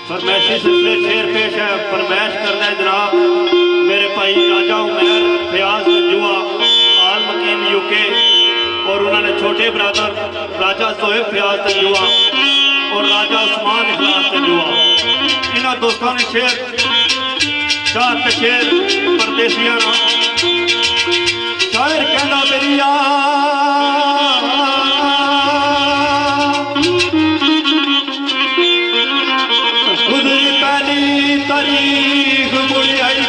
फरमैशी सिलसिले शेर पेश है। फरमैश करना है जनाब मेरे भाई राजा उमैर फयाज जुआ आल मकीन यूके और उन्होंने छोटे ब्रदर राजा सोहेब फयाज जुआ और राजा उस्मान इखलास जुआ। इन्होंने दोस्तों ने शेर चार शेर परदेसिया शायर कहना मेरी गुजरी पहली तारीख मुड़ी आई